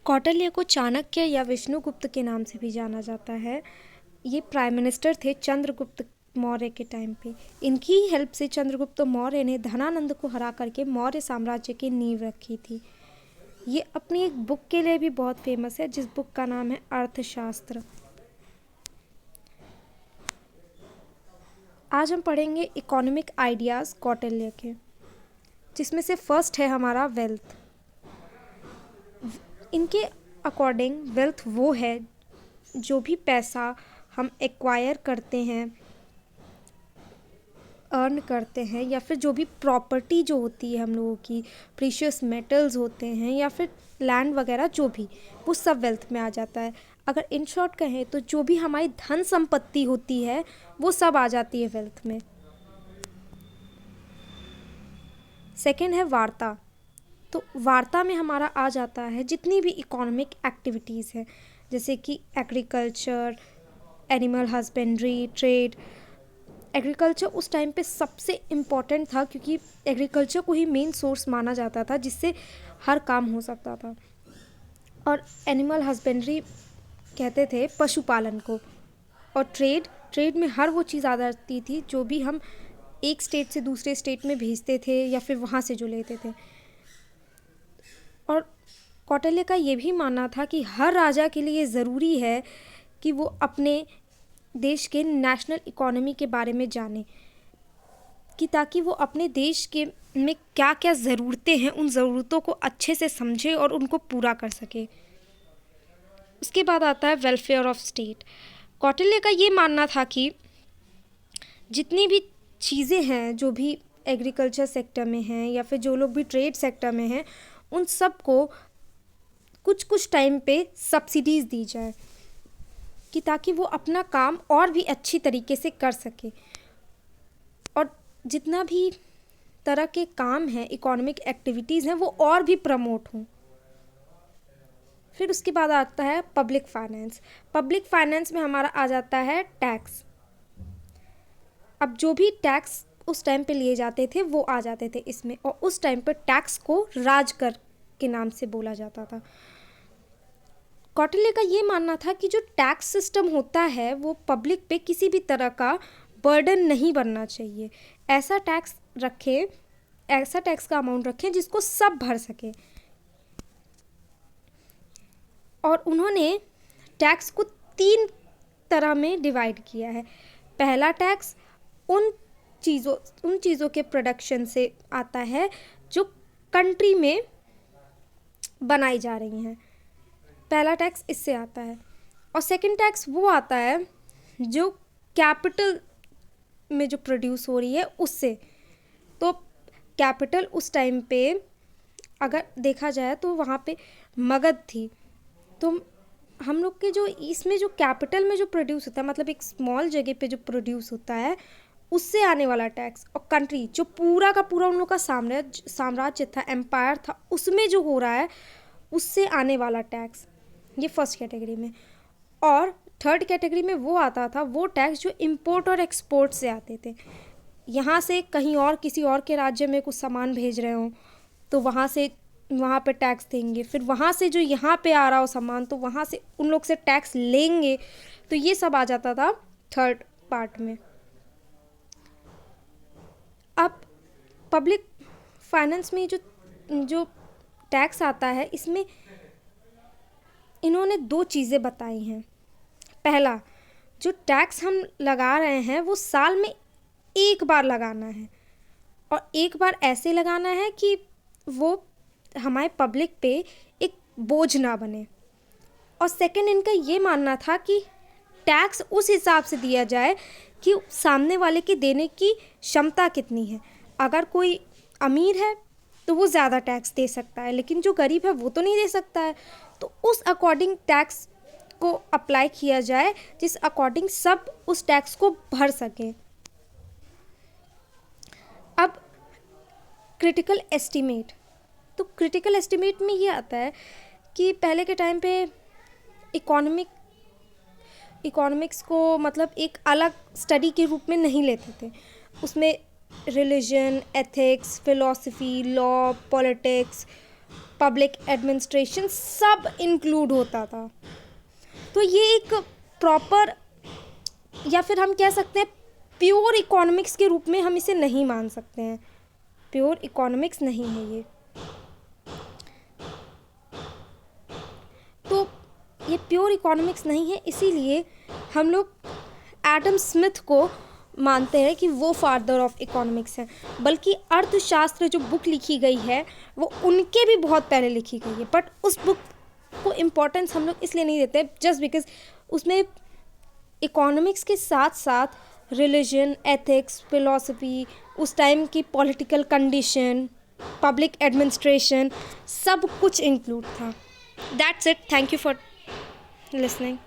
कौटिल्य को चाणक्य या विष्णुगुप्त के नाम से भी जाना जाता है। ये प्राइम मिनिस्टर थे चंद्रगुप्त मौर्य के टाइम पे। इनकी हेल्प से चंद्रगुप्त मौर्य ने धनानंद को हरा करके मौर्य साम्राज्य की नींव रखी थी। ये अपनी एक बुक के लिए भी बहुत फेमस है, जिस बुक का नाम है अर्थशास्त्र। आज हम पढ़ेंगे इकोनॉमिक आइडियाज़ कौटिल्य के, जिसमें से फर्स्ट है हमारा वेल्थ। इनके अकॉर्डिंग वेल्थ वो है जो भी पैसा हम एक्वायर करते हैं, अर्न करते हैं, या फिर जो भी प्रॉपर्टी जो होती है हम लोगों की, प्रीशियस मेटल्स होते हैं या फिर लैंड वगैरह, जो भी, वो सब वेल्थ में आ जाता है। अगर इन शॉर्ट कहें तो जो भी हमारी धन संपत्ति होती है वो सब आ जाती है वेल्थ में। सेकंड है वार्ता। तो वार्ता में हमारा आ जाता है जितनी भी इकोनॉमिक एक्टिविटीज़ हैं, जैसे कि agriculture, animal husbandry, trade. Agriculture उस टाइम पे सबसे इम्पॉर्टेंट था, क्योंकि एग्रीकल्चर को ही मेन सोर्स माना जाता था जिससे हर काम हो सकता था। और एनिमल हस्बेंड्री कहते थे पशुपालन को। और ट्रेड में हर वो चीज़ आ जाती थी जो भी हम एक स्टेट से दूसरे स्टेट में भेजते थे या फिर वहाँ से जो लेते थे। और कौटिल्य का ये भी मानना था कि हर राजा के लिए ज़रूरी है कि वो अपने देश के नेशनल इकोनॉमी के बारे में जाने, कि ताकि वो अपने देश के में क्या क्या ज़रूरतें हैं उन ज़रूरतों को अच्छे से समझे और उनको पूरा कर सके। उसके बाद आता है वेलफेयर ऑफ स्टेट। कौटिल्य का ये मानना था कि जितनी भी चीज़ें हैं जो भी एग्रीकल्चर सेक्टर में हैं या फिर जो लोग भी ट्रेड सेक्टर में हैं, उन सब को कुछ कुछ टाइम पे सब्सिडीज़ दी जाए, कि ताकि वो अपना काम और भी अच्छी तरीके से कर सके और जितना भी तरह के काम हैं, इकोनॉमिक एक्टिविटीज़ हैं, वो और भी प्रमोट हों। फिर उसके बाद आता है पब्लिक फाइनेंस। पब्लिक फाइनेंस में हमारा आ जाता है टैक्स। अब जो भी टैक्स उस टाइम पे लिए जाते थे वो आ जाते थे इसमें, और उस टाइम पर टैक्स को राजकर के नाम से बोला जाता था। कौटिल्य का ये मानना था कि जो टैक्स सिस्टम होता है वो पब्लिक पे किसी भी तरह का बर्डन नहीं बनना चाहिए। ऐसा टैक्स रखें, ऐसा टैक्स का अमाउंट रखें जिसको सब भर सके। और उन्होंने टैक्स को 3 तरह में डिवाइड किया है। पहला टैक्स उन चीज़ों के प्रोडक्शन से आता है जो कंट्री में बनाई जा रही हैं। पहला टैक्स इससे आता है। और सेकंड टैक्स वो आता है जो कैपिटल में जो प्रोड्यूस हो रही है उससे। तो कैपिटल उस टाइम पे अगर देखा जाए तो वहाँ पे मगध थी, तो हम लोग के जो इसमें जो कैपिटल में जो प्रोड्यूस होता है, मतलब एक स्मॉल जगह पे जो प्रोड्यूस होता है, उससे आने वाला टैक्स, और कंट्री जो पूरा का पूरा उन लोग का साम्राज्य था, एम्पायर था, उसमें जो हो रहा है उससे आने वाला टैक्स, ये फर्स्ट कैटेगरी में। और थर्ड कैटेगरी में वो आता था वो टैक्स जो इंपोर्ट और एक्सपोर्ट से आते थे। यहाँ से कहीं और किसी और के राज्य में कुछ सामान भेज रहे हों तो वहाँ पे टैक्स देंगे, फिर वहाँ से जो यहाँ पे आ रहा हो सामान तो वहाँ से उन लोग से टैक्स लेंगे। तो ये सब आ जाता था थर्ड पार्ट में। अब पब्लिक फाइनेंस में जो टैक्स आता है, इसमें इन्होंने 2 चीज़ें बताई हैं। पहला, जो टैक्स हम लगा रहे हैं वो साल में एक बार लगाना है, और एक बार ऐसे लगाना है कि वो हमारे पब्लिक पे एक बोझ ना बने। और सेकंड, इनका ये मानना था कि टैक्स उस हिसाब से दिया जाए कि सामने वाले की देने की क्षमता कितनी है। अगर कोई अमीर है तो वो ज़्यादा टैक्स दे सकता है, लेकिन जो गरीब है वो तो नहीं दे सकता है। तो उस अकॉर्डिंग टैक्स को अप्लाई किया जाए जिस अकॉर्डिंग सब उस टैक्स को भर सकें। अब क्रिटिकल एस्टीमेट। तो क्रिटिकल एस्टीमेट में ये आता है कि पहले के टाइम पे इकोनॉमिक्स को मतलब एक अलग स्टडी के रूप में नहीं लेते थे। उसमें religion, ethics, philosophy, law, politics, public administration सब इंक्लूड होता था। तो ये एक प्रॉपर, या फिर हम कह सकते हैं प्योर इकोनॉमिक्स के रूप में हम इसे नहीं मान सकते हैं। प्योर इकोनॉमिक्स नहीं है ये। तो ये प्योर इकोनॉमिक्स नहीं है, इसीलिए हम लोग एडम स्मिथ को मानते हैं कि वो फादर ऑफ इकोनॉमिक्स हैं। बल्कि अर्थशास्त्र जो बुक लिखी गई है वो उनके भी बहुत पहले लिखी गई है, बट उस बुक को इम्पोर्टेंस हम लोग इसलिए नहीं देते जस्ट बिकॉज उसमें इकोनॉमिक्स के साथ साथ रिलीजन, एथिक्स, फिलॉसफी, उस टाइम की पॉलिटिकल कंडीशन, पब्लिक एडमिनिस्ट्रेशन, सब कुछ इंक्लूड था। That's it. Thank you for listening.